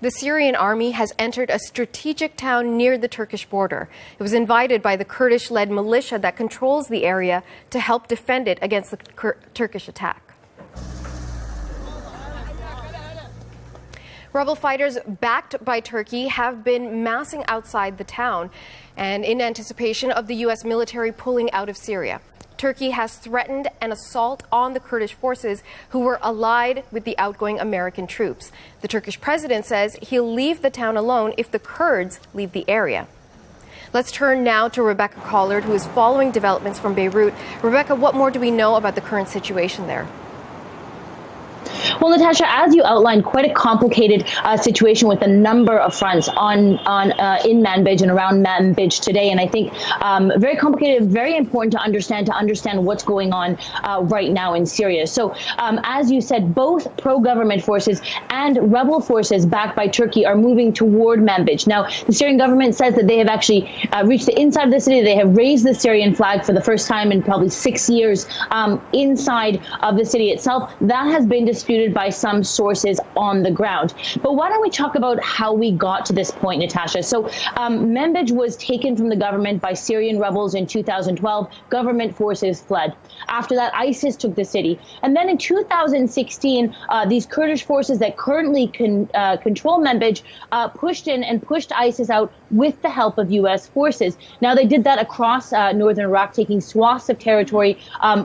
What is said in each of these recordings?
The Syrian army has entered a strategic town near the Turkish border. It was invited by the Kurdish-led militia that controls the area to help defend it against the Turkish attack. Rebel fighters backed by Turkey have been massing outside the town and in anticipation of the U.S. military pulling out of Syria. Turkey has threatened an assault on the Kurdish forces who were allied with the outgoing American troops. The Turkish president says he'll leave the town alone if the Kurds leave the area. Let's turn now to Rebecca Collard, who is following developments from Beirut. Rebecca, what more do we know about the current situation there? Well, Natasha, as you outlined, quite a complicated situation with a number of fronts in Manbij and around Manbij today. And I think very complicated, very important to understand what's going on right now in Syria. So as you said, both pro-government forces and rebel forces backed by Turkey are moving toward Manbij. Now, the Syrian government says that they have actually reached the inside of the city. They have raised the Syrian flag for the first time in probably 6 years inside of the city itself. That has been disputed by some sources on the ground. But why don't we talk about how we got to this point, Natasha? So Manbij was taken from the government by Syrian rebels in 2012. Government forces fled. After that, ISIS took the city. And then in 2016, these Kurdish forces that currently control Manbij pushed in and pushed ISIS out with the help of U.S. forces. Now, they did that across northern Iraq, taking swaths of territory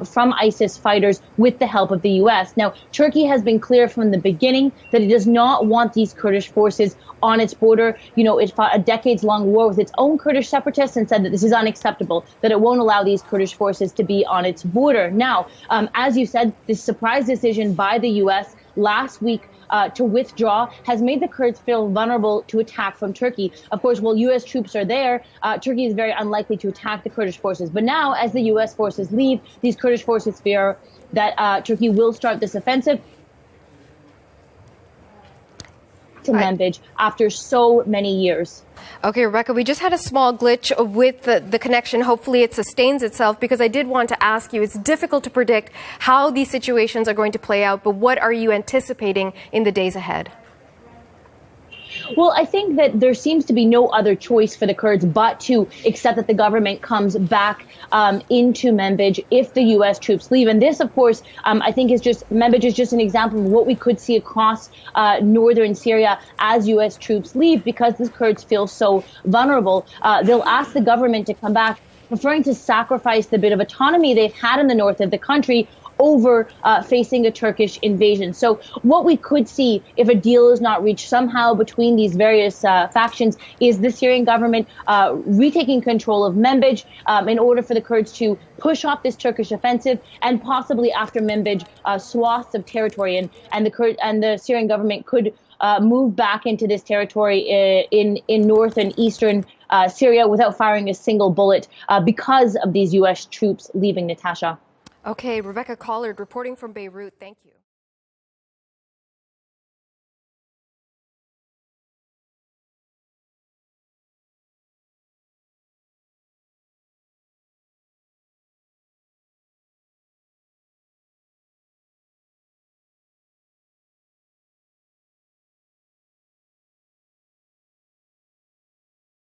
from ISIS fighters with the help of the U.S. Now, Turkey has been clear from the beginning that it does not want these Kurdish forces on its border. You know, it fought a decades-long war with its own Kurdish separatists and said that this is unacceptable, that it won't allow these Kurdish forces to be on its border. Now, as you said, this surprise decision by the U.S. last week to withdraw has made the Kurds feel vulnerable to attack from Turkey. Of course, while U.S. troops are there, Turkey is very unlikely to attack the Kurdish forces. But now, as the U.S. forces leave, these Kurdish forces fear that Turkey will start this offensive to Manbij after so many years. Okay, Rebecca, we just had a small glitch with the connection. Hopefully it sustains itself, because I did want to ask you, it's difficult to predict how these situations are going to play out, but what are you anticipating in the days ahead? Well, I think that there seems to be no other choice for the Kurds but to accept that the government comes back into Manbij if the U.S. troops leave. And this, of course, I think Manbij is just an example of what we could see across northern Syria as U.S. troops leave, because the Kurds feel so vulnerable. They'll ask the government to come back, preferring to sacrifice the bit of autonomy they've had in the north of the country over facing a Turkish invasion. So what we could see if a deal is not reached somehow between these various factions is the Syrian government retaking control of Manbij in order for the Kurds to push off this Turkish offensive, and possibly after Manbij, swaths of territory, and the Syrian government could move back into this territory in north and eastern Syria without firing a single bullet because of these U.S. troops leaving, Natasha. Okay, Rebecca Collard reporting from Beirut. Thank you.